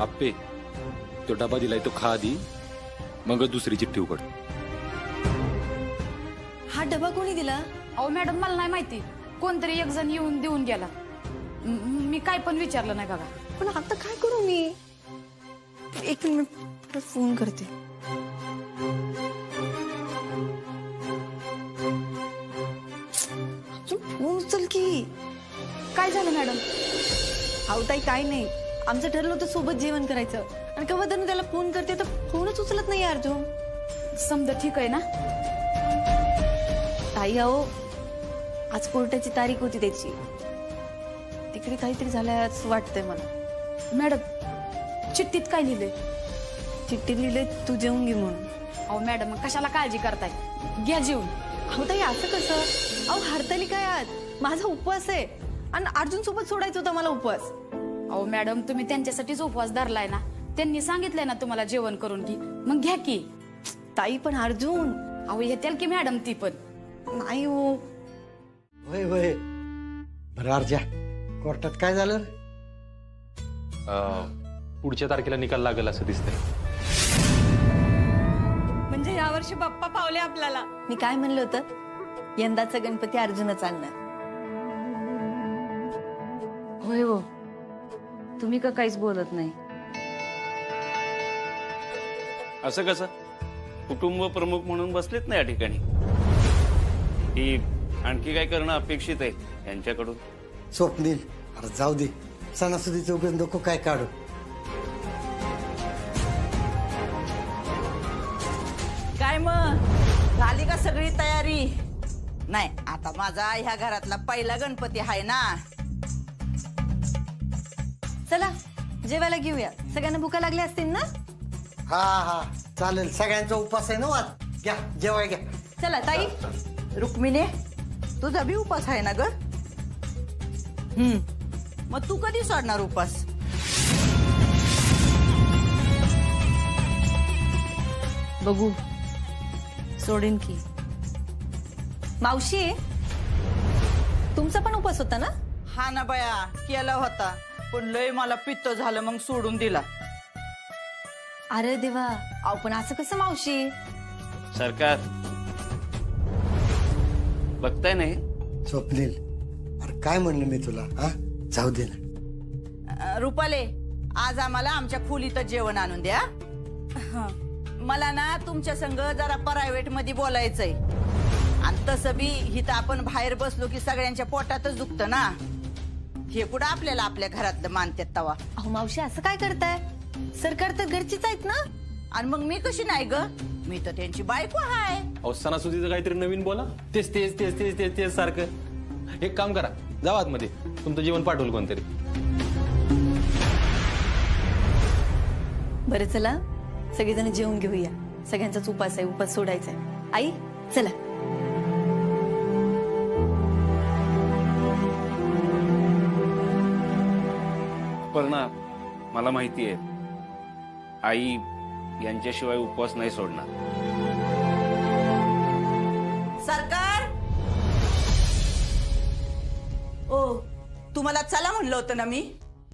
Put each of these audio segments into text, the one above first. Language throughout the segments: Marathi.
आप्पे तो डबा दिलाय तो खा आधी, मग दुसरी चिठ्ठी उघड. हा डबा कोणी दिला? अहो मॅडम मला नाही माहिती, कोणतरी एक जण येऊन देऊन गेला. मी काय पण विचारलं नाही बघा. पण आता काय करू मी? एक मिनिट फोन करते. फोन उचल की. काय झालं मॅडम? अहो ताई काय नाही, आमचं ठरलं होतं सोबत जेवण करायचं आणि केव्हा धरून त्याला फोन करते तर फोनच उचलत नाही अर्जुन. समजा ठीक आहे ना? ताई अहो आज कोर्टाची तारीख होती त्याची, तिकडे काहीतरी झालंय असं वाटतंय मला. मॅडम चिठ्ठीत काय लिहिलंय? चिठ्ठी लिहिले तू जेवून घे म्हणून. अहो मॅडम कशाला काळजी करताय, घ्या जेवून. अहो ताई असं कसं? अहो हरतालिका आहे आज, माझा उपवास आहे आणि अर्जुन सोबत सोडायचा होता मला उपवास. अहो मॅडम तुम्ही त्यांच्यासाठीच उपवास धरलाय ना, त्यांनी सांगितलंय ना तुम्हाला जेवण करून घे, मग घ्या की. ताई पण अर्जुन. अहो येतील की मॅडम ती पण. नाही हो. होय होय. बरं अर्जा, कोर्टात काय झालं? पुढच्या तारखेला निकाल लागेल असं दिसतंय. म्हणजे यावर्षी बाप्पा पावले आपल्याला. मी काय म्हणलं होतं, यंदाचा गणपती अर्जुनच आणणार. होय हो, तुम्ही का काहीच बोलत नाही? असं कसं? कुटुंब प्रमुख म्हणून बसलेत ना या ठिकाणी. ही आणखी काय करणं अपेक्षित आहे यांच्याकडून? स्वप्नील, अरे जाऊ दे, सणासुदीचं उगाच नको काय काढू. काय मग झाली का सगळी तयारी? नाही आता माझा ह्या घरातला पहिला गणपती आहे ना. चला जेवायला घेऊया, सगळ्यांना भुका लागल्या असतील ना. हा हा चालेल, सगळ्यांचा उपास आहे ना आज. घ्या जेवाय घ्या. चला ताई. रुक्मिणी तुझा बी उपास आहे ना ग? मग तू कधी सोडणार उपास? बघू, सोडीन की. मावशी तुमचा पण उपवास होता ना? हा ना बया, केला होता पण लय मला पित्त झालं मग सोडून दिला. अरे देवा, अहो पण असं कसं मावशी? सरकार बघताय नाही? स्वप्नील, अरे काय म्हणलं मी तुला? हा जाऊ दे ना. रुपाले आज आम्हाला आमच्या खोलीतच जेवण आणून द्या. मला ना तुमच्या संग जरा प्रायव्हेट मध्ये बोलायचंय. आणि तसं बी इथं आपण बाहेर बसलो की सगळ्यांच्या पोटातच दुखतं ना. हे कुठं आपल्याला आपल्या घरातलं मानतात तवा. अहो मावशी असं काय करताय? सरकार तर घरचीच आहेत ना. आणि मग मी कशी नाही ग? मी तर त्यांची बायको आहे. अहो सणासुदीचं काहीतरी नवीन बोला. तेच तेच तेच तेच तेच तेच सारखं. एक काम करा, जावा आतमध्ये, तुमचं जेवण पाठवलं कोणतरी. बरं चला सगळेजण जेवून घेऊया, सगळ्यांचाच उपास आहे, उपास सोडायचा आहे. आई चला. पर्णा मला माहिती आहे आई यांच्याशिवाय उपवास नाही सोडणार. सरकार ओ, तुम्हाला चला म्हणलं होतं ना मी,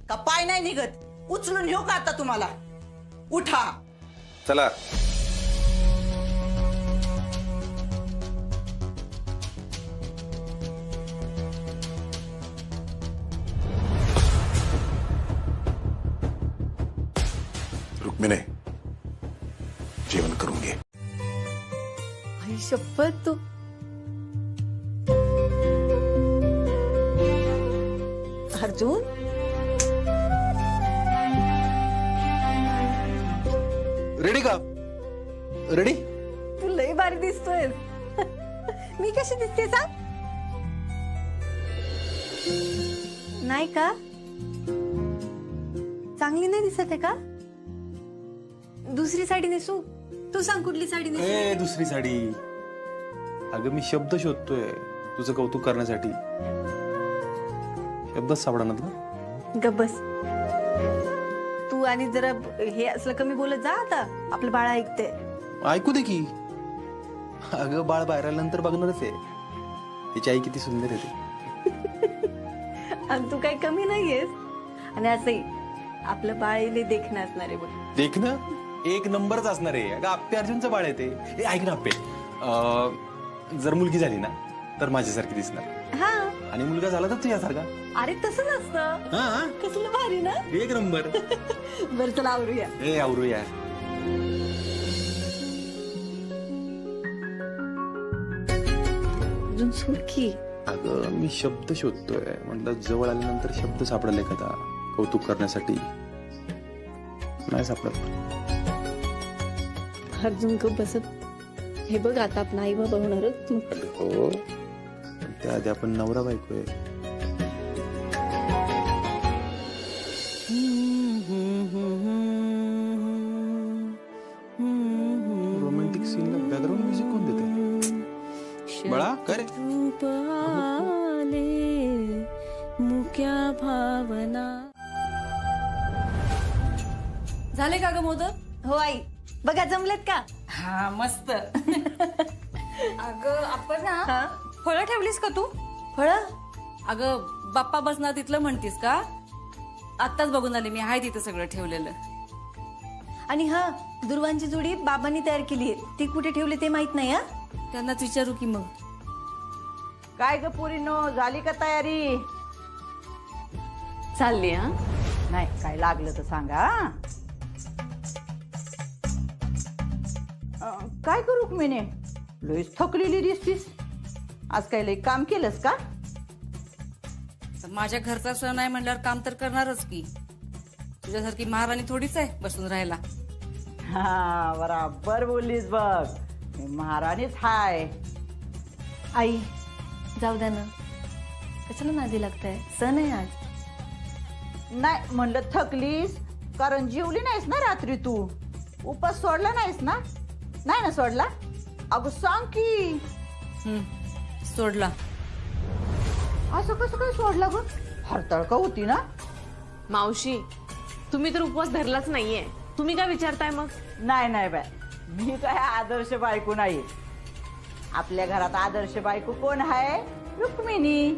का पाय नाही निघत? उचलून येऊ का आता तुम्हाला? उठा. चला. रुक्मिणी जेवण करून घे. आई शपथ तू. अर्जुन रेडी का? रेडी? तू लय भारी दिसतोय. मी कशी दिसते सांग? नाही का? चांगली नाही दिसत आहे का? दुसरी साडी नेसू? तू सांग कुठली साडी नेसू? ए दुसरी साडी. अगं मी शब्द शोधतोय तुझं कौतुक करण्यासाठी. शब्दच सापडा तुला. गब्बस. तू आणि जरा हे असलं कमी बोलत जा आता, आपलं बाळ ऐकते. ऐकू दे की. अगं बाळ बाहेर आल्यानंतर बघणारच आहे तिची आई किती सुंदर आहे ते. आणि तू काही कमी नाहीयेस. आणि असंही आपलं बाळीले देखणं असणार आहे बघ. देख ना, एक नंबरच असणार आहे. अगं आप्पे अर्जुनचं बाळ आहे ते. ए, ऐक ना आप्पे, जर मुलगी झाली ना तर माझ्यासारखी दिसणार, हा आणि मुलगा झाला तर तुझ्यासारखा. अरे तसंच असतं. हा, कसलं भारी ना. एक नंबर. बरं चला आवरूया. ए आवरू यार. अजून सोड की. अगं मी शब्द शोधतोय, म्हणलं जवळ आल्यानंतर शब्द सापडेल एखादा कौतुक करण्यासाठी. नाही सापडत. अर्जुन गप बसत. हे बघ आता आपण आई बाबा होणारच. हो, त्याआधी आपण नवरा बायको आहे. रोमॅन्टिक सीनला बॅकग्राऊंड म्युझिक कोण देते? बळा करे. मुक्या भावना. झाले का ग मोदक? हो आई, बघा जमलेत का? हा मस्त. अगं आपण ना फळं ठेवलीस का तू? फळं? अगं बाप्पा बसणार तिथलं म्हणतीस का? आत्ताच बघून आले मी, आहे तिथं सगळं ठेवलेलं. आणि हा, दुर्वांची जोडी बाबांनी तयार केली आहे, ती कुठे ठेवली ते माहित नाही. हा, त्यांनाच विचारू की मग. काय ग पोरीनो, झाली का तयारी? चालली. हा, नाही काय लागलं तर सांगा. काय करू रुक्मिणी, लईच थकलेली दिसतीस. आज काय लई काम केलंस का? तर माझ्या घरचा सण आहे म्हणल्यावर काम तर करणारच की. तुझ्यासारखी महाराणी थोडीच आहे बसून राहायला. हा बराबर बोललीस बघ, मी महाराणीच हाय. आई जाऊ द्या ना, कशाला नादी लागताय? सण आहे आज. नाही म्हणलं थकलीस कारण जेवली नाहीस ना रात्री तू. उपास सोडला नाहीस ना? नाही ना सोडला? अगं सांग की. सोडला. असं कसं काय सोडला ग? हरताळका होती ना? मावशी, तुम्ही तर उपवास धरलाच नाहीये, तुम्ही काय विचारताय मग? नाही नाही बाय, मी काय आदर्श बायको नाही. आपल्या घरात आदर्श बायको कोण आहे? रुक्मिणी.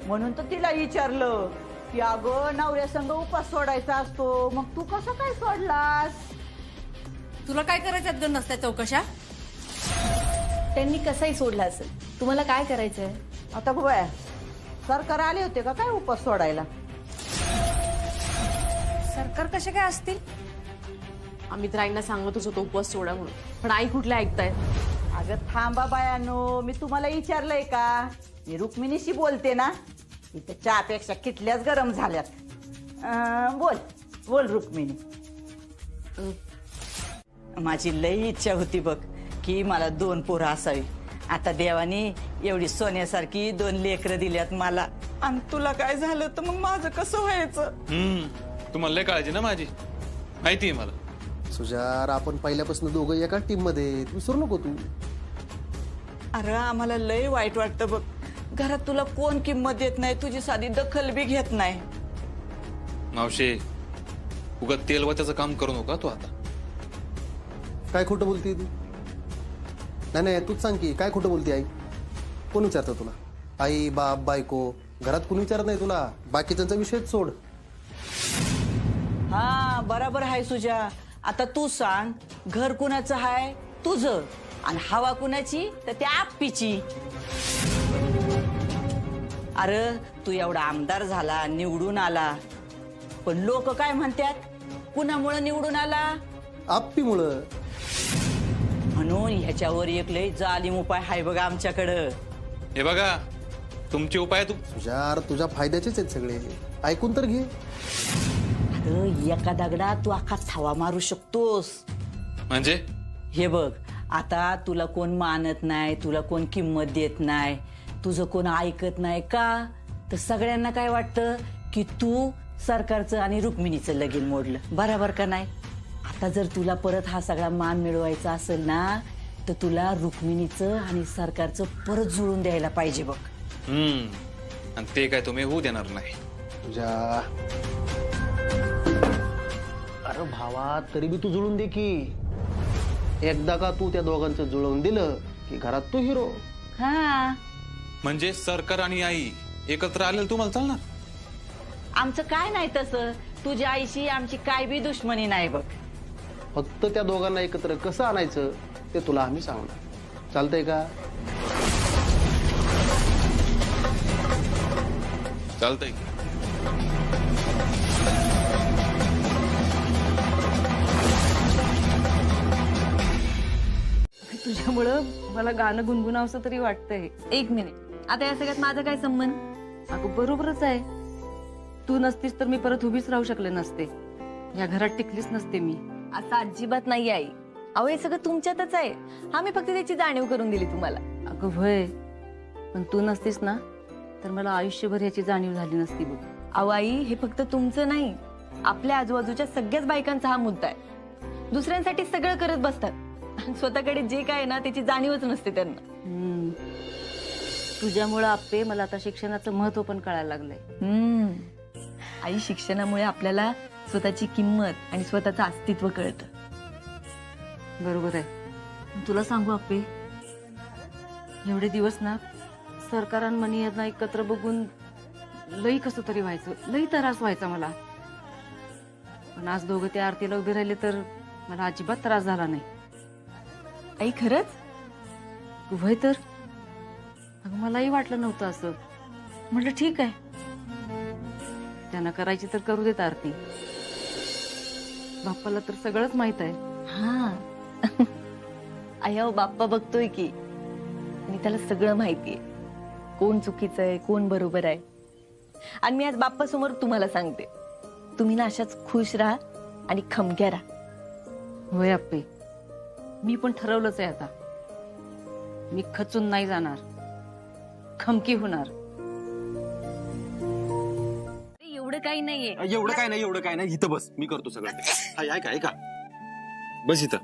म्हणून तर तिला विचारलं की अगं नवऱ्या संग उपास सोडायचा असतो, मग तू कसं काय सोडलास? तुला काय करायचं गं नसत्या चौकशा? त्यांनी कसाही सोडला असेल, तुम्हाला काय करायचंय? आता गोया सरकार आले होते का काय उपास सोडायला? सरकार कसे काय असतील? आम्ही तर आईंना सांगतच होतो उपवास सोडा म्हणून, पण आई कुठल्या ऐकतायत? अगं थांबा बायानो, मी तुम्हाला विचारलंय का? मी रुक्मिणीशी बोलते ना. इथे चहापेक्षा किटल्याच गरम झाल्यात. बोल बोल रुक्मिणी. माझी लई इच्छा होती बघ की मला 2 पोरं असावी. आता देवानी एवढी सोन्यासारखी 2 लेकरं दिल्यात मला, आणि तुला काय झालं तर मग माझं कसं व्हायचं? तुम्हाला लय काळजी ना माझी, माहिती आहे मला. सुजार, आपण पहिल्यापासून दोघं एका टीम मध्ये, विसरू नको तू. अरे आम्हाला लय वाईट वाटतं बघ. घरात तुला कोण किंमत देत नाही, तुझी साधी दखल बी घेत नाही. मावशे, उगाच तेलवत्याचं काम करू नका तू आता. काय खोटं बोलते तू? नाही नाही, तूच सांग की काय खोटं बोलते आई? कोण विचारतं तुला? आई, बाप, बायको, घरात कोणी विचारत नाही तुला. बाकीच्यांचा विषयच सोड. हा बरोबर आहे सुजा. आता तू सांग, घर कुणाचं आहे? तुझं. आणि हवा कुणाची? तर त्या आप्पीची. अरे तू एवढा आमदार झाला, निवडून आला, पण लोक काय म्हणतात? कुणामुळे निवडून आला? आप्पीमुळं. म्हणून ह्याच्यावर एक लय जालिम उपाय आहे बघा आमच्याकडं. हे बघा, तुमचे उपाय सुजार, तुझ्या फायद्याचेच आहेत सगळे, ऐकून तर घे. अरे एका दगडात तू अख्खा थवा मारू शकतोस. म्हणजे हे बघ, आता तुला कोण मानत नाही, तुला कोण किंमत देत नाही, तुझं कोण ऐकत नाही का? तर सगळ्यांना काय वाटतं की तू सरकारचं आणि रुक्मिणीचं लगीन मोडलं. बरोबर का नाही? आता जर तुला परत हा सगळा मान मिळवायचा असेल ना, तर तुला रुक्मिणीचं आणि सरकारचं परत जुळून द्यायला पाहिजे बघ. आणि ते काय तुम्ही होऊ देणार नाही. तुझ्या अरे भावा, तरी बी तू जुळून दे की. एकदा का तू त्या दोघांचं जुळवून दिलं की घरात तू हिरो. हा, म्हणजे सरकार आणि आई एकत्र आलेलं तुम्हाला चालणार? आमचं काय नाही तसं. तुझ्या आईशी आमची काय बी दुश्मनी नाही बघ. फक्त त्या दोघांना एकत्र कसं आणायचं ते तुला आम्ही सांगणार. चालतंय का? चालतंय. तुझ्यामुळं मला गाणं गुणगुणावंसं तरी वाटतंय. एक मिनिट, आता या सगळ्यात माझा काय संबंध? अगं बरोबरच आहे. तू नसतीस तर मी परत उभीच राहू शकले नसते, या घरात टिकलीच नसते मी. असं अजिबात नाही आई. अहो हे सगळं तुमच्यातच आहे. आम्ही फक्त त्याची जाणीव करून दिली तुम्हाला. अगं भय, पण तू नसतीस ना तर मला आयुष्यभर याची जाणीव झाली नसती बघ. अहो आई, हे फक्त तुमचं नाही, आपल्या आजूबाजूच्या सगळ्याच बायकांचा हा मुद्दा आहे. दुसऱ्यांसाठी सगळं करत बसतात आणि स्वतःकडे जे काय आहे ना त्याची जाणीवच नसते त्यांना. तुझ्यामुळं आप्पे मला आता शिक्षणाचं महत्व पण कळायला लागलंय. आई, शिक्षणामुळे आपल्याला स्वतःची किंमत आणि स्वतःचं अस्तित्व कळतं. बरोबर आहे. तुला सांगू आप्पे, एवढे दिवस ना सरकार आणि मनी यांना एकत्र बघून लई कसं तरी व्हायचं, लई त्रास व्हायचा मला. पण आज दोघं त्या आरतीला उभे राहिले तर मला अजिबात त्रास झाला नाही. आई खरंच? व्हय तर. अगं मलाही वाटलं नव्हतं असं. म्हटलं ठीक आहे, त्यांना करायची तर करू देत आरती. बाप्पाला तर सगळंच माहित आहे. हा आई, अहो बाप्पा बघतोय की, आणि त्याला सगळं माहितीये, कोण चुकीचं आहे कोण बरोबर आहे. आणि मी आज बाप्पा समोर तुम्हाला सांगते, तुम्ही ना अशाच खुश राहा आणि खमक्या राहा. होय आप्पे, मी पण ठरवलंच आहे आता. मी खचून नाही जाणार, खमकी होणार. एवढं काही नाहीये. एवढं काय नाही, एवढं काय नाही. इथं बस, मी करतो सगळं ते. हाय, ऐका ऐका, बस इथं.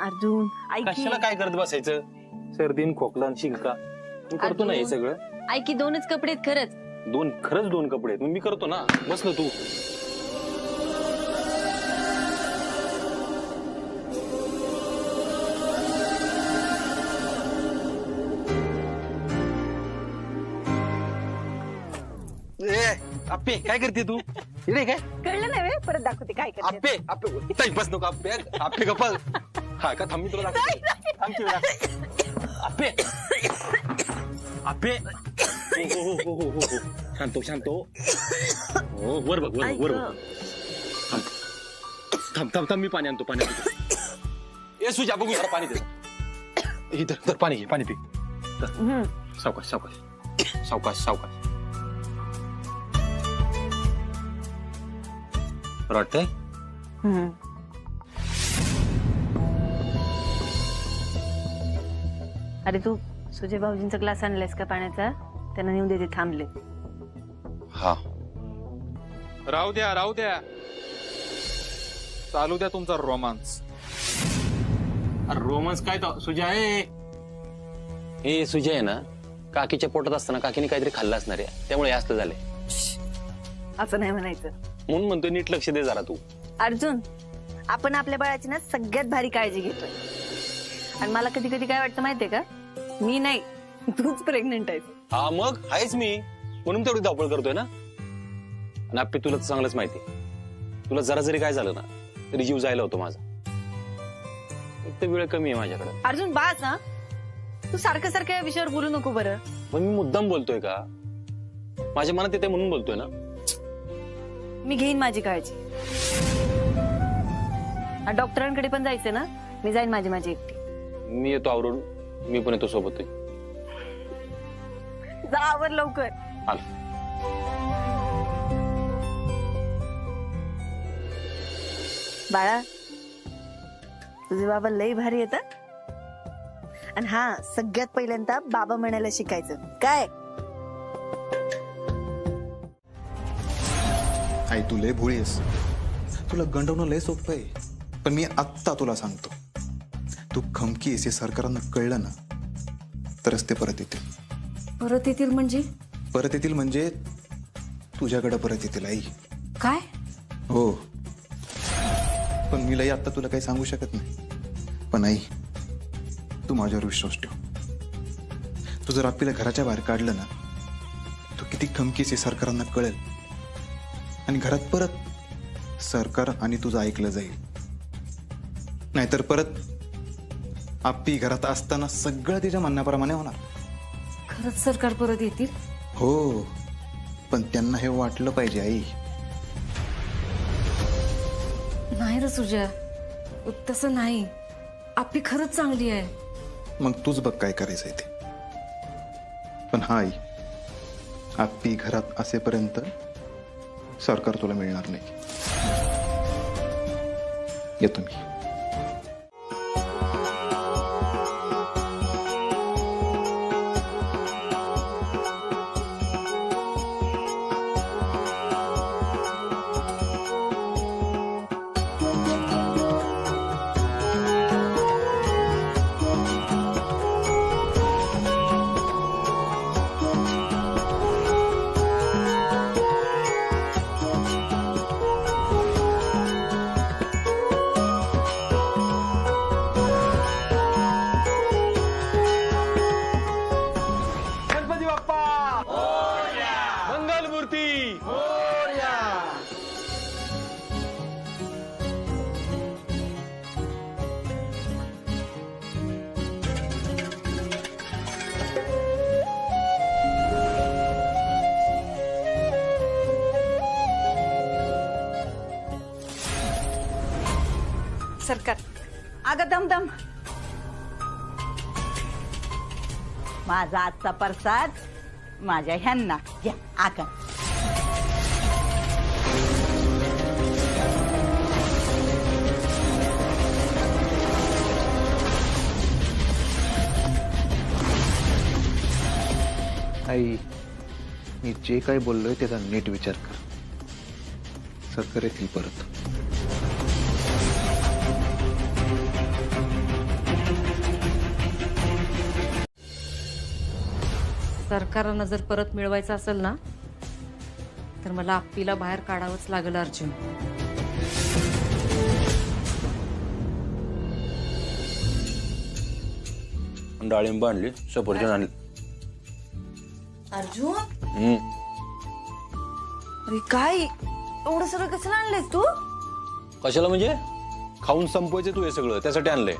अर्जुन ऐक की. कशाला काय करत बसायचं? सर्दीन खोकला आणि शिंका मी करतो ना हे सगळं. ऐक की, 2च कपडे आहेत खरंच. खरंच 2 कपडे आहेत, मग मी करतो ना. बस ना तू. आप्पे काय करते तू? इकडे काय कळलं नाही परत दाखवते काय करते. आप्पे आप्पे टाइमपास नको. आप्पे आप्पे गप्पा. हा का, थांब मी तुला दाखवतो. थांब की जरा. आप्पे आप्पे. हो. शांतो शांतो. हो, वर बघ वर बघ वर बघ. थांब मी पाणी आणतो. ए सुजा, बघू जरा पाणी दे. इधर पाणी घे, पाणी पी. सावकाश सावकाश सावकाश सावकाश. वाटतंय? अरे तू सुजय भाऊजींचा ग्लास आणलायस का पाण्याचा? त्यांना नेऊन देते, थांबले. हा, राहू द्या. चालू द्या तुमचा रोमांस. रोमन्स काय तो सुजय? हे सुजय आहे ना, काकीच्या पोटात असताना काकीने काहीतरी खाल्लं असणार आहे, त्यामुळे असं झालंय. असं नाही म्हणायचं. म्हणून म्हणतोय नीट लक्ष दे जरा तू. अर्जुन, आपण आपल्या बाळाची ना सगळ्यात भारी काळजी घेतोय. आणि मला कधी कधी काय वाटतं माहितीये का, मी नाही तूच प्रेग्नेंट आहेस. हा मग आहेच मी, म्हणून तेवढी धावपळ करतोय ना. आणि आप्पे तुला चांगलंच माहिती, तुला जरा जरी काय झालं ना तरी जीव जायला होतो माझा. एक तर वेळ कमी आहे माझ्याकडे. अर्जुन बास, हा तू सारखं सारखं या विषयावर बोलू नको बरं. पण मी मुद्दाम बोलतोय का? माझ्या मनात येते म्हणून बोलतोय ना. मी घेईन माझी काळजी. डॉक्टरांकडे पण जायचं ना, मी जाईन माझी एकटी. मी येतो आवरून, मी पण येतो सोबत. जा आवर लवकर. बाळा, तुझे बाबा लई भारी येतात. आणि हा, सगळ्यात पहिल्यांदा बाबा म्हणायला शिकायचं काय. आई तू लय भोळी आहेस, तुला गंडवणं लय सोपं आहे. पण मी आत्ता तुला सांगतो, तू खमकी आहेस हे सरकारांना कळलं ना तरच ते परत येतील. परत येतील म्हणजे? परत येतील म्हणजे तुझ्याकडे परत येतील आई. काय? हो, पण मी लई आत्ता तुला काही सांगू शकत नाही. पण आई, तू माझ्यावर विश्वास ठेव. तू जर आपल्याला घराच्या बाहेर काढलं ना, तू किती खमकीस हे सरकारांना कळेल आणि घरात परत सरकार आणि तुझं ऐकलं जाईल. नाहीतर परत आप्पी घरात असताना सगळं तिच्या म्हणण्याप्रमाणे होणार. खरंच सरकार परत येतील? हो, पण त्यांना हे वाटलं पाहिजे आई. नाही रे सुजा, तसं नाही. आप्पी खरंच चांगली आहे. मग तूच बघ काय करायचंय ते. पण हा आई, आप्पी घरात असेपर्यंत सरकार तुला मिळणार नाही. येतो मी. गणपती बाप्पा मंगल मूर्ती. सरकार अगं दमदम, माझा आजचा प्रसाद माझ्या ह्यांना घ्या. आका आई, मी जे काही बोललोय त्याचा नीट विचार कर. सरकार येतील परत. सरकारांना जर परत मिळवायचं असेल ना, तर मला आप्पीला बाहेर काढावंच लागेल अर्जुन. डाळिंब आणली, सफरचंद आणली. अर्जुन, हम्म. अरे काय एवढं सगळं कसं आणलंयस तू? कशाला म्हणजे? खाऊन संपवायचं तू हे सगळं, त्यासाठी आणलंय.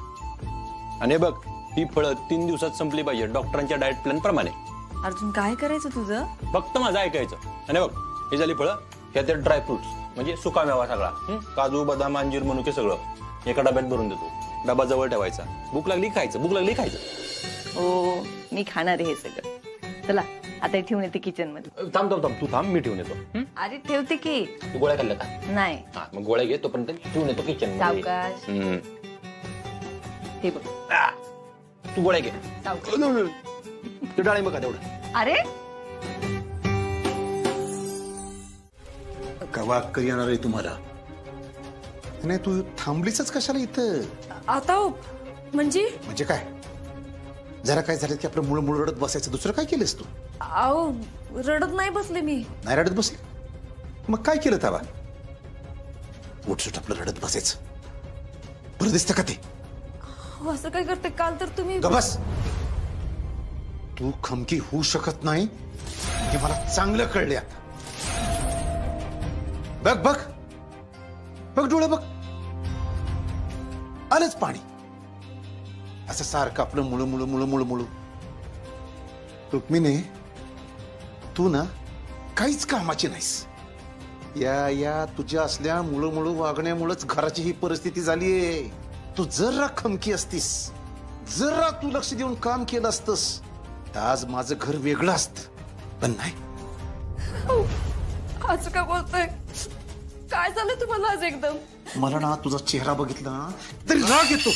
आणि हे बघ, ही फळं 3 दिवसात संपली पाहिजे डॉक्टरांच्या डाएट प्लॅन प्रमाणे. अर्जुन काय करायचं तुझं? फक्त माझं ऐकायचं. आणि बघ, हे झाली फळं, ह्यात ड्रायफ्रुट्स म्हणजे सुका मेवा सगळा, काजू बदाम अंजीर मनुके सगळं एका डब्यात भरून देतो. डबा जवळ ठेवायचा. भूक लागली खायचं, भूक लागली खायचं. हो, मी खाणार आहे हे सगळं. चला आता हे ठेवून येते किचन मध्ये. थांब थांब थांब, तू थांब, मी ठेवून येतो. अरे ठेवते की. तू गोळ्या खाल्ल्या का? नाही. हा, मग गोळ्या घे, तोपर्यंत ठेवून येतो किचन सावकाश. मध्ये. हे बघ तू गोळ्या घे. सावकाश. तू डाळिंब खा तेवढं. अरे कवा अक्कल येणार आहे तुम्हाला? नाही, तू थांबलीच कशाला इथं? आता म्हणजे म्हणजे काय? जरा काय झालं की आपलं मुळ रडत बसायचं. दुसरं काय केलंस तू? अहो, रडत नाही बसले मी. नाही रडत बसले? मग काय केलं तवा? उठसूट आपलं रडत बसायचं. बरं दिसतं का ते? असं काय करते? काल तर तुम्ही गबस. तू खमकी होऊ शकत नाही हे मला चांगलं कळलं. बघ बघ बघ, डोळे बघ, आलंच पाणी. असं सारखं आपलं मुळू मुळू मुळू मुळू मुळू. रुक्मिणी, तू ना काहीच कामाची नाहीस. या तुझ्या असल्या मुळू मुळू वागण्यामुळेच घराची ही परिस्थिती झालीये. तू जरा खमकी असतीस, जरा तू लक्ष देऊन काम केलं असतंस, तर आज माझं घर वेगळं असतं. पण नाही. असं का बोलतोय? काय झालं तुम्हाला आज एकदम? मला ना तुझा चेहरा बघितला तरी राग येतो.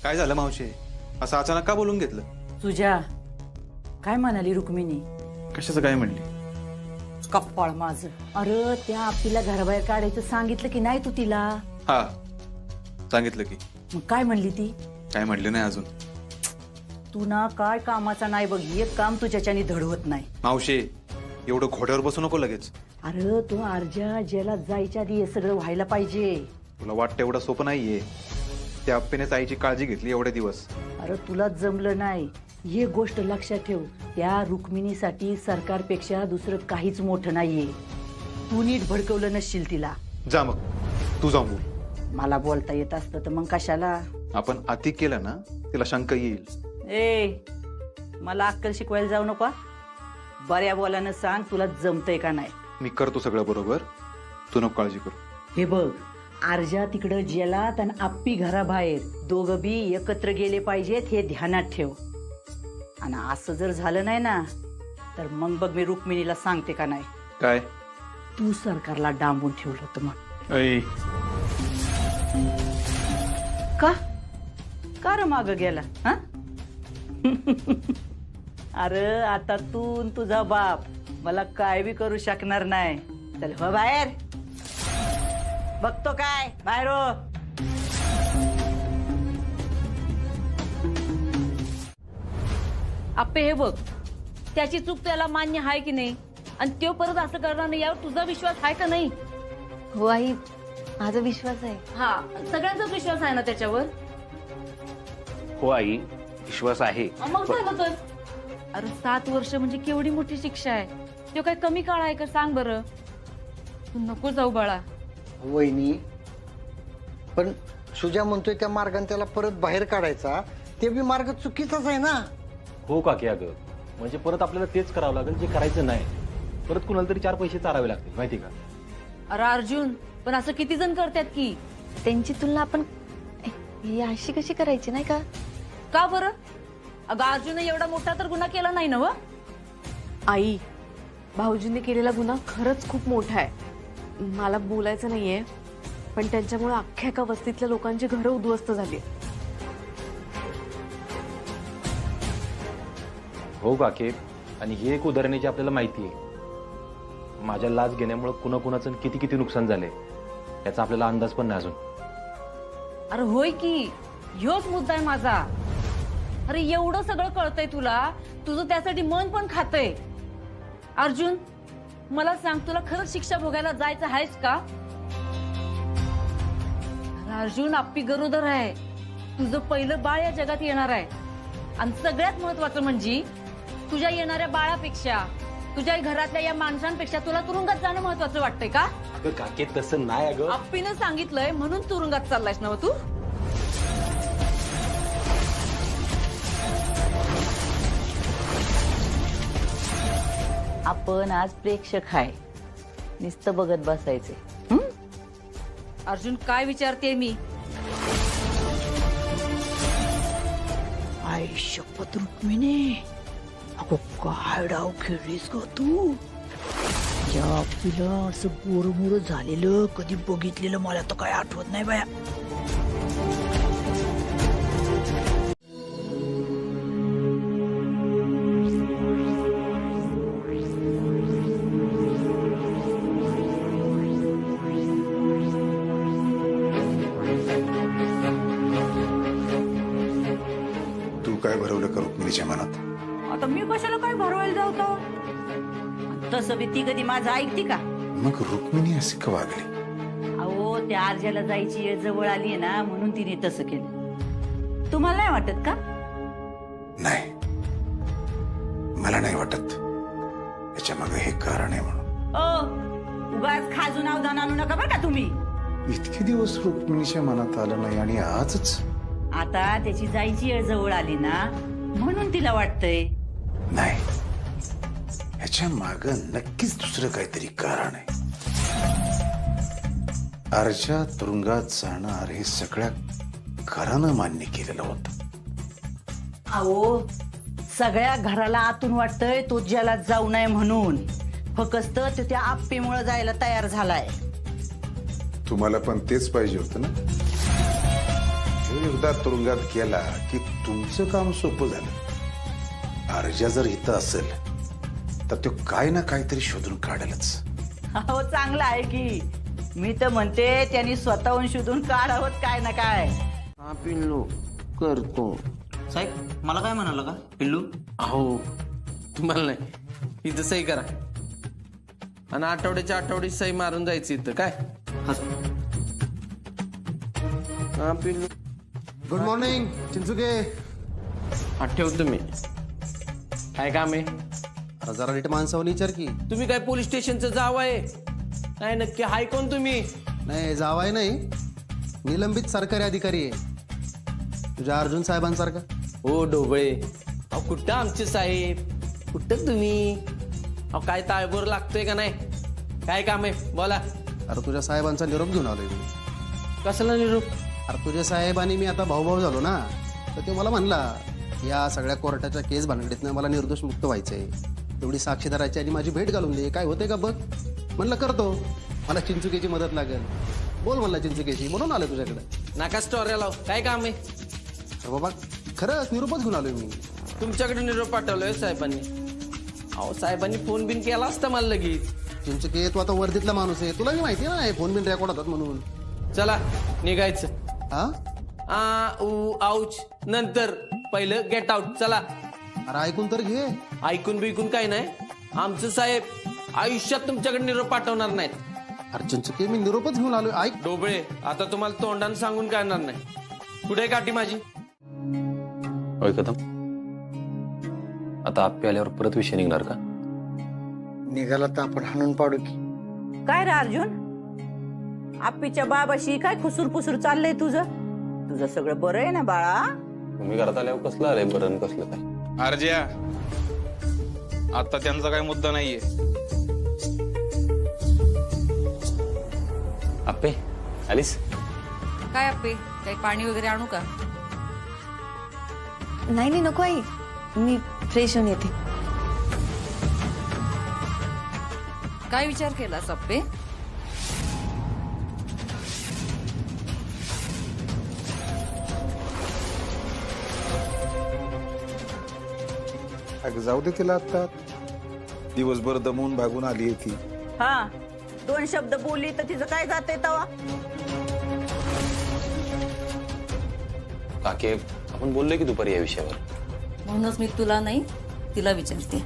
काय झालं मावशी? असं अचानक का बोलून घेतलं? तुझ्या काय म्हणाली रुक्मिणी? कशाचं काय म्हणली? कप्पाळ माझं. अरे त्या आपलीला घराबाहेर काढायचं सांगितलं की नाही तू तिला? हा, सांगितलं की. मग काय म्हणली ती? काय म्हणले नाही अजून. तू ना काय कामाचा नाही बघ. एक काम तुझ्याच्याने धडवत नाही. मावशी, एवढं घोड्यावर बसू नको लगेच. अरे तू अर्जा जेला जायच्या आधी हे सगळं व्हायला पाहिजे. तुला वाटतं एवढं सोपं नाहीये. त्या आप्पीनेच आईची काळजी घेतली एवढे दिवस. अरे तुला जमलं नाही. ही गोष्ट लक्षात ठेव. त्या रुक्मिणीसाठी सरकारपेक्षा दुसरं काहीच मोठं नाहीये. तू नीट भडकवलं नसशील तिला. जा मग तू जाऊन बोल. मला बोलता येत असतं तर मग कशाला. आपण अति केलं ना तिला शंका येईल. मला अक्कल शिकवायला जाऊ नको. बऱ्या बोलानं सांग तुला जमतंय का नाही. मी करतो सगळं बरोबर, तू नको काळजी करू. हे बघ, आरजा तिकडं जेलात आणि आप्पी घराबाहेर दोघं बी एकत्र गेले पाहिजेत हे ध्यानात ठेव. आणि असं जर झालं नाही ना तर मग बघ मी रुक्मिणीला सांगते का नाही. काय तू सरकारला डांबून ठेवलं होतं मग. ऐ, का र माग गेला हा? अरे आता तू न तुझा बाप मला काय बी करू शकणार नाही. चल हो बाहेर. बघतो काय बाहेर हो. आप्पे हे बघ, त्याची चूक त्याला मान्य आहे की नाही, आणि तो परत असं करणार नाही यावर तुझा विश्वास आहे का नाही? हो आई, माझा विश्वास आहे. हा, सगळ्यांचाच विश्वास आहे ना त्याच्यावर. हो आई, विश्वास आहे. मग झालं तर. अरे 7 वर्ष म्हणजे केवढी मोठी शिक्षा आहे. तो काय कमी काळ आहे का सांग बरं. तू नको जाऊ बाळा. वहिनी, पण सुजा म्हणतोय त्या मार्गाने त्याला परत बाहेर काढायचा, ते बी मार्ग चुकीचाच आहे ना. हो काकी, अगं म्हणजे परत आपल्याला तेच करावं लागेल जे करायचं नाही. परत कुणाला तरी 4 पैसे चारावे लागतील माहिती का. अरे अर्जुन, पण असं किती जण करतात की. त्यांची तुलना आपण ही अशी कशी करायची नाही का. का बरं? अगं अर्जुन एवढा मोठा तर गुन्हा केला नाही ना. व आई, भाऊजींनी केलेला गुन्हा खरंच खूप मोठा आहे. मला बोलायचं नाहीये, पण त्यांच्यामुळे अख्ख्या एका वस्तीतल्या लोकांची घरं उद्ध्वस्त झाली. हो काकी, आणि ही एक उदाहरण जी आपल्याला माहिती आहे. माझ्या लाच घेण्यामुळे कुणाकुणाचं किती किती नुकसान झाले याचा आपल्याला अंदाज पण नाही अजून. अरे होय की, ह्योच मुद्दा आहे माझा. अरे एवढं सगळं कळतंय तुला, तुझं त्यासाठी मन पण खातंय. अर्जुन, मला सांग, तुला खरंच शिक्षा भोगायला जायचं आहेस का? अरे अर्जुन, आप्पी गरोदर आहे. तुझं पहिलं बाळ या जगात येणार आहे. आणि सगळ्यात महत्वाचं म्हणजे तुझ्या येणाऱ्या बाळापेक्षा, तुझ्या घरातल्या या माणसांपेक्षा तुला तुरुंगात जाणं महत्वाचं वाटतंय का? अगं काकी, तसं नाही. अगं आप्पीनं सांगितलंय म्हणून तुरुंगात चाललायस ना तू. आपण आज प्रेक्षक आहे, नुसतं बघत बसायचे. अर्जुन, काय विचारते मी? आई शपथ रुक्मिणी, अगो काय डाव खेळलीस ग तू. या आप्पीला असं गोरमोर झालेलं कधी बघितलेलं मला तर काय आठवत नाही बाया. तू काय भरवलं का रुक्मिणीच्या मनात? आता मी कशाला काय भरवायला जाऊ. तसं बी ती कधी माझं ऐकते का. मग रुक्मिणी असे का वागली? अहो, त्या आरज्याला जायची वेळ जवळ आली ना म्हणून तिने तसं केलं. तुम्हाला नाही वाटत का? नाही, मला नाही वाटत. याच्या मागे हे कारण आहे म्हणून. उगाच खाजून अवधान आणू नका बरं का तुम्ही. इतके दिवस रुक्मिणीच्या मनात आलं नाही आणि आजच. आता त्याची जायची वेळ जवळ आली ना म्हणून तिला वाटतंय. नाही, ह्याच्या माग नक्कीच दुसरं काहीतरी कारण आहे. अर्जा तुरुंगात जाणार हे सगळ्या घरानं मान्य केलेलं होतं. अहो, सगळ्या घराला आतून वाटतंय तो ज्याला जाऊ नये म्हणून. फक्त तो त्या आप्पीमुळे जायला तयार झालाय. तुम्हाला पण तेच पाहिजे होतं ना. एकदा तुरुंगात गेला की तुमचं काम सोपं झालं. अर्जा जर इथं असेल तर तो काय ना काहीतरी शोधून काढेलच. अहो, चांगलं आहे की. मी तर म्हणते त्यांनी स्वतःहून शोधून काढावं काय ना काय. पिल्लू करतो. साहेब, मला काय म्हणाला का पिल्लू? अहो, तुम्हाला नाही, इथं सही करा आणि आठवड्याच्या आठवडी सही मारून जायचं इथं. काय हा पिल्लू. गुड मॉर्निंग चिंचुके. ठेव तुम्ही. काय काम आहे? जरा नीट माणसावर विचार की. तुम्ही काय पोलीस स्टेशनचं जाव आहे? नाही नक्की हाय कोण तुम्ही? नाही जावाय नाही, निलंबित सरकारी अधिकारी आहे तुझ्या अर्जुन साहेबांसारखा. हो ढोबळे, अहो कुठं आमचे साहेब, कुठं तुम्ही? अहो काय ताळबोर लागतोय का नाही? काय काम आहे बोला. अरे तुझ्या साहेबांचा निरोप घेऊन आलोय मी. कसला निरोप? अरे तुझे साहेब आणि मी आता भाऊ झालो ना, तर ते मला म्हणला या सगळ्या कोर्टाच्या केस भानगडीतनं मला निर्दोष मुक्त व्हायचंय, तेवढी साक्षीदाराची आणि माझी भेट घालून दे, काय होते का बघ. म्हणलं करतो, मला चिंचुकेची मदत लागेल. बोल म्हणला चिंचुकेची, म्हणून आलो तुझ्याकडे. नाका स्टोऱ्या लाव, काय काम आहे? अरे बाबा खरंच निरोपच घेऊन आलोय मी. तुमच्याकडे निरोप पाठवलोय साहेबांनी? अहो साहेबांनी फोन बिन केला असता मला लगेच. चिंचुके तू आता वर्दीतला माणूस आहे, तुला मी माहिती ना फोन बिन रेकॉर्ड होतात म्हणून. चला निघायचं. हा आ उ आऊच नंतर, पहिलं गेट आउट. चला. अरे ऐकून तर घे. ऐकून बिकून काय नाही, आमचं साहेब आयुष्यात तुमच्याकडे निरोप पाठवणार नाहीत. अरे चिंचुके मी निरोपच घेऊन आलोय. ऐक डोबळे, आता तुम्हाला तोंडानं सांगून कळणार नाही. कुठे काठी माझी? होय कदम, आता आप्पे आल्यावर परत विषय निघणार का? निघाला तर आपण हाणून पाडू की. काय रे अर्जुन, आप्पीच्या बाबाशी काय खुसूर पुसूर चाललंय तुझं? तुझं सगळं बरं आहे ना बाळा? तुम्ही घरात आल्यावर कसलं आलंय बरं कसलं काय? अर्ज्या, आता त्यांचा काय मुद्दा नाहीये. आप्पे आलीस? काय आप्पे, काही पाणी वगैरे आणू का? नाही नाही नको आई, मी फ्रेश होऊन येते. काय विचार केलास आप्पे? अगं जाऊ दे तिला, आता दिवसभर दमून भागून आली आहे ती. हा, 2 शब्द बोलली तर तिचं काय जातंय तवा? काके, आपण बोललोय की दुपारी या विषयावर. म्हणूनच मी तुला नाही तिला विचारते.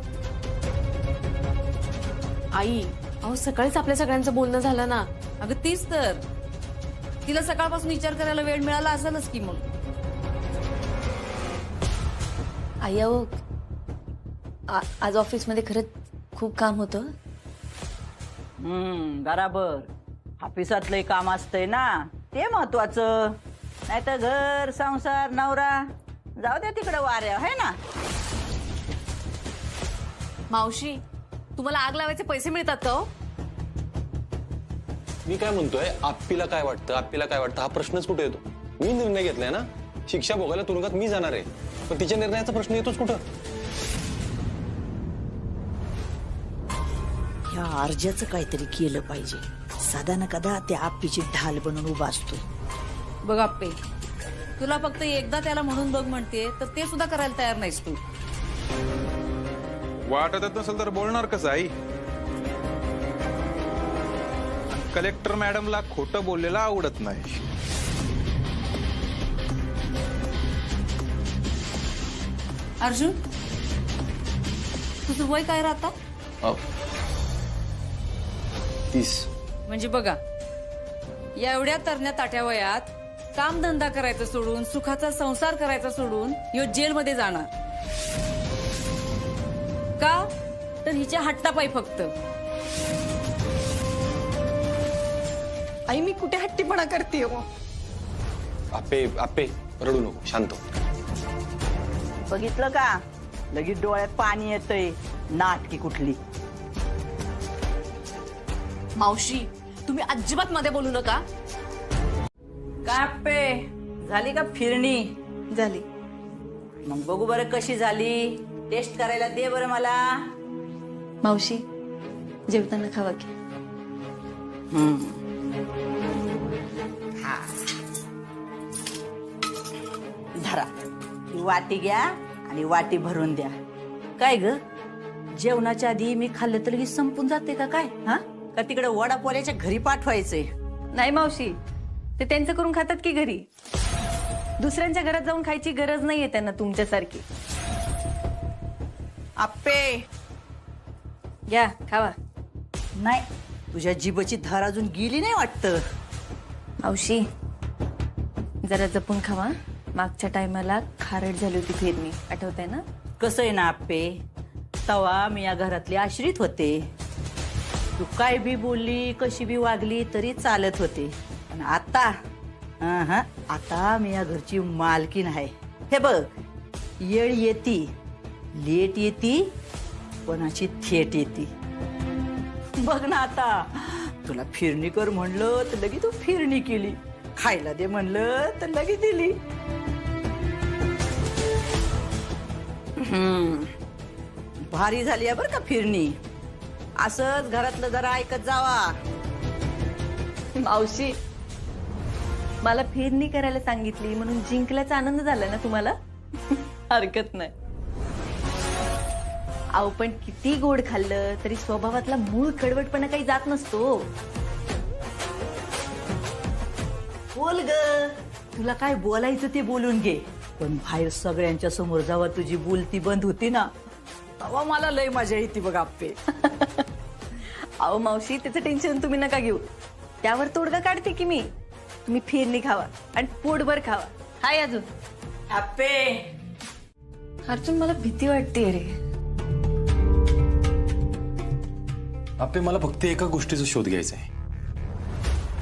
आई, अहो सकाळीच आपल्या सगळ्यांचं बोलणं झालं ना. अगं तीच तर, तिला सकाळपासून विचार करायला वेळ मिळाला असेलच की. मग आई अहो आज ऑफिसमध्ये खरंच खूप काम होतं. बराबर, ऑफिसातलंही काम असतंय ना, ते महत्वाचं. नाही तर घर संसार नवरा जाऊ दे तिकडे वाऱ्या, है ना. मावशी, तुम्हाला आग लावायचे पैसे मिळतात का हो? मी काय म्हणतोय, आप्पीला काय वाटतं, आप्पीला काय वाटतं, हा प्रश्नच कुठे येतो? मी निर्णय घेतलाय ना, शिक्षा भोगायला तुरुंगात मी जाणार आहे, पण तिच्या निर्णयाचा प्रश्न येतोच कुठं? ह्या अर्जाचं काहीतरी केलं पाहिजे. सदा न कदा त्या आप्पीची ढाल बनून उभा असतो. बघ आप्पे, तुला फक्त एकदा त्याला म्हणून बघ म्हणते, तर ते सुद्धा करायला तयार नाहीस तू. वाटत नसेल तर बोलणार कसं आई? कलेक्टर मॅडमला खोटं बोललेलं आवडत नाही. अर्जुन, तुझं वय काय राहता? 30. म्हणजे बघा, या एवढ्या तरण्या ताट्या वयात कामधंदा करायचं सोडून, सुखाचा संसार करायचा सोडून यो जेलमध्ये जाणार का? तर हिच्या हट्टापायी फक्त. आई मी कुठे हट्टीपणा करते हो? आप्पे आप्पे रडू नको, शांत हो. बघितलं का, लगेच डोळ्यात पाणी येतंय. नाटकी कुठली. मावशी, तुम्ही अजिबात मध्ये बोलू नका. काप्पे, झाली का फिरणी? झाली. मग बघू बरं कशी झाली, टेस्ट करायला दे बरं मला. मावशी जेवताना खावा की. धरा, ही वाटी घ्या आणि वाटी भरून द्या. काय ग, जेवणाच्या आधी मी खाल्लं तर लगेच संपून जाते का काय? हा, का तिकडे वडापोल्याच्या घरी पाठवायचंय? नाही मावशी, ते त्यांचं करून खातात की घरी. दुसऱ्यांच्या घरात जाऊन खायची गरज नाहीये त्यांना तुमच्यासारखी. आप्पे, घ्या खावा. नाही, तुझ्या जिभेची धार अजून गेली नाही वाटतं. मावशी जरा जपून खावा. मागच्या टायमाला खारट झाली होती फिरणी, आठवतंय ना? कसं आहे ना आप्पे, तवा मी या घरातले आश्रित होते. तू काय बी बोलली कशी बी वागली तरी चालत होते, पण आता आता मी या घरची मालकीन आहे. हे बघ, येळ येती, लेट येती, कोणाची थेट येती. बघ ना आता, तुला फिरणी कर म्हणलं तर लगी तू फिरणी केली, खायला दे म्हणलं तर लगी दिली. भारी झाली आहे बरं का फिरणी. असंच घरातलं जरा ऐकत जावा. मावशी, मला फिरणी करायला सांगितली म्हणून जिंकल्याचा आनंद झाला ना तुम्हाला? हरकत नाही. अहो पण किती गोड खाल्लं तरी स्वभावातला मूळ कडवटपणा काही जात नसतो. बोल ग, तुला काय बोलायचं ते बोलून घे, पण बाहेर सगळ्यांच्या समोर जेव्हा तुझी बोलती बंद होती ना, तेव्हा मला लय मजा येते बघ आप्पे. अहो मावशी, त्याचं टेन्शन तुम्ही नका घेऊ, त्यावर तोडगा काढते की मी. तुम्ही फिरणी खावा आणि पोटभर खावा. हाय अजून आप्पे. अर्जुन, मला भीती वाटते रे. आपे, मला फक्त एका गोष्टीचा शोध घ्यायचा आहे.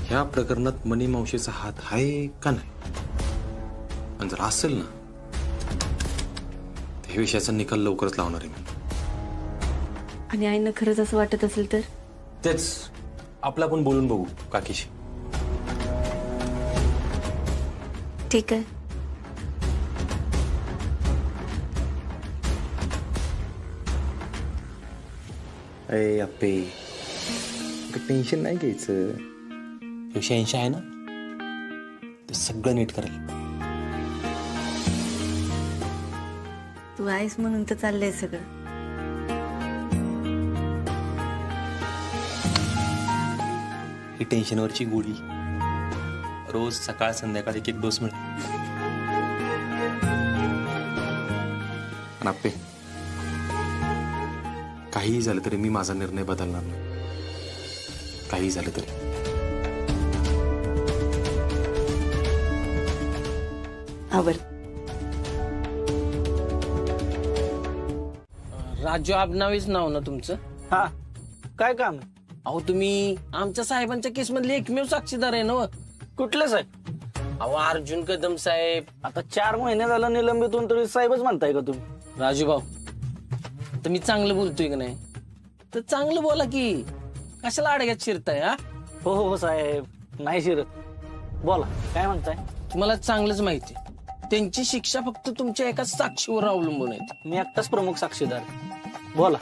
ह्या प्रकरणात मनी मावशीचा हात आहे का नाही, आणि जर असेल ना तर ह्या विषयाचा निकाल लवकरच लावणार आहे मी. आणि आईनं खरंच असं वाटत असेल तर? तेच आपलं आपण बोलून बघू काकीशी. ठीक आहे. अरे अप्पे, टेन्शन नाही घ्यायचं. 180 आहे ना, ते सगळं नीट करेल. तू आहेस म्हणून तर चाललंय सगळं. ही टेन्शनवरची गोळी रोज सकाळ संध्याकाळ एक डोस मिळेल. आणि अप्पे, काहीही झालं तरी मी माझा निर्णय बदलणार नाही. काही झालं तरी. आवर. राजू आबनावीच नाव ना तुमचं? हा, काय काम? अहो तुम्ही आमच्या साहेबांच्या केस मधले एकमेव साक्षीदार आहे ना. कुठले साहेब? अहो अर्जुन कदम साहेब. आता 4 महिने झालं निलंबित होऊन तरी साहेबच म्हणताय का तुम्ही? राजू भाऊ, तर मी चांगलं बोलतोय का नाही? तर चांगलं बोला की, कशाला अडग्यात शिरताय? हा, हो हो साहेब, नाही शिरत. बोला, काय म्हणताय? तुम्हाला चांगलंच माहिती, त्यांची शिक्षा फक्त तुमच्या एका साक्षीवर अवलंबून आहे. मी एकटाच प्रमुख साक्षीदार. बोला.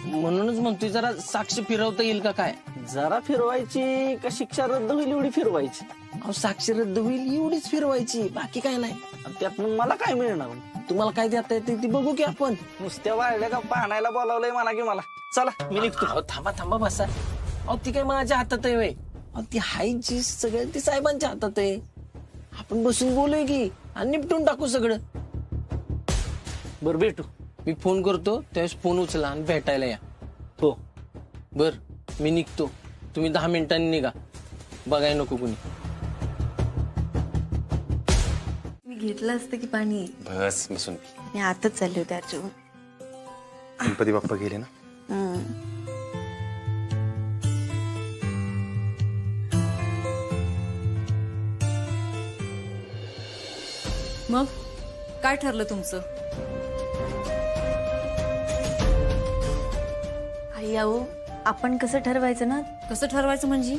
म्हणूनच म्हणतोय, जरा साक्ष फिरवता येईल का काय? जरा फिरवायची का शिक्षा रद्द होईल एवढी फिरवायची? अहो साक्ष रद्द होईल एवढीच फिरवायची, बाकी काय नाही. त्यात मग मला काय मिळणार? तुम्हाला काय देता येते ते बघू की आपण. नुसत्या वाढल्या का पाहण्याला बोलावलंय मला की मला. चला मी निघतो. अहो थांबा थांबा बसा. अहो ती काय माझ्या हातात आहे? अहो ती हायची सगळं ती साहेबांच्या हातात आहे. आपण बसून बोलूय की आणि निपटून टाकू सगळं. बरं भेटू. मी फोन करतो त्यावेळेस फोन उचला आणि भेटायला या. हो. बर मी निघतो, तुम्ही 10 मिनिटांनी निघा, बघाय नको कुणी. मी घेतलं असतं की पाणी. बस बसून. मी आताच चालले होते अर्जुन. गणपती बाप्पा गेले ना. मग काय ठरलं तुमचं? आई आहो, आपण कसं ठरवायचं ना? कसं ठरवायचं म्हणजे?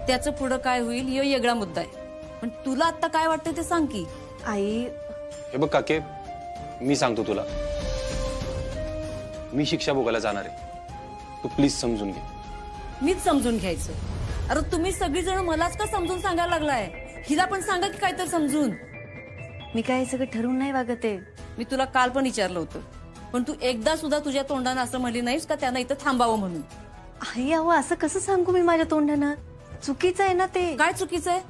त्याचं पुढं काय होईल यो वेगळा मुद्दा आहे, पण तुला आता काय वाटतं ते सांग की. आई, हे बघ काके, मी सांगतो तुला, मी शिक्षा भोगायला जाणार आहे. तू प्लीज समजून घे. मीच समजून घ्यायचं? अरे तुम्ही सगळीजण मलाच का समजून सांगायला लागलाय? हिला पण सांगा की काय तर समजून. मी काय सगळं ठरवून नाही वागत आहे. मी तुला काल पण विचारलं होतं, पण तू एकदा सुद्धा तुझ्या तोंडानं असं म्हणली नाहीस का त्यांना इथं थांबावं म्हणून. आई अहो, असं कसं सांगू मी माझ्या तोंडानं? चुकीचं आहे ना ते. काय चुकीचं आहे?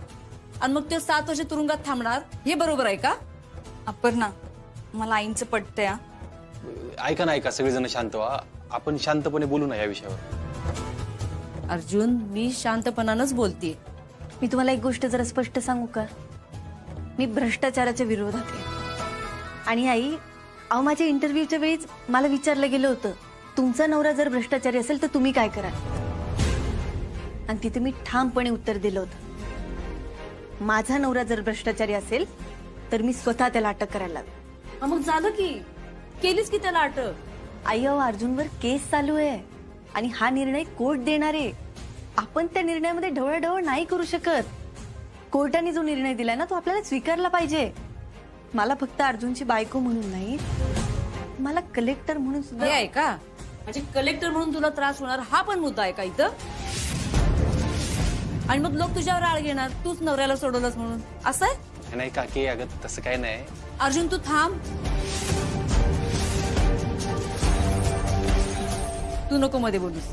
आणि मग ते 7 वर्ष तुरुंगात थांबणार हे बरोबर आहे का? अपर्णा, मला आईंचं पटतंय. ऐका ना, ऐका, सगळेजण शांत व्हा. आपण शांतपणे बोलू ना या विषयावर. अर्जुन, मी शांतपणानंच बोलतेय. मी तुम्हाला एक गोष्ट जरा स्पष्ट सांगू का? मी भ्रष्टाचाराच्या विरोधात आहे. आणि आई, अहो माझ्या इंटरव्ह्यूच्या वेळीच मला विचारलं गेलं होतं, तुमचा नवरा जर भ्रष्टाचारी असेल तर तुम्ही काय कराल? आणि तिथे मी ठामपणे उत्तर दिलं होतं, माझा नवरा जर भ्रष्टाचारी असेल तर मी स्वतः त्याला अटक करायला लावेन. मग झालं की केलीस की त्याला अटक. आई अहो, अर्जुनवर केस चालू आहे आणि हा निर्णय कोर्ट देणार आहे. आपण त्या निर्णयामध्ये ढवळाढवळ नाही करू शकत. कोर्टाने जो निर्णय दिलाय ना तो आपल्याला स्वीकारला पाहिजे. मला फक्त अर्जुनची बायको म्हणून नाही, मला कलेक्टर म्हणून सुद्धा. हे आहे का म्हणजे कलेक्टर म्हणून तुला त्रास होणार हा पण मुद्दा आहे का इथं? आणि मग लोक तुझ्यावर आळ घेणार, तूच नवऱ्याला सोडवलंस म्हणून, असं आहे? नाही काकी, अगं तसं काय नाही. अर्जुन तू थांब, तू नको मध्ये बोलूस.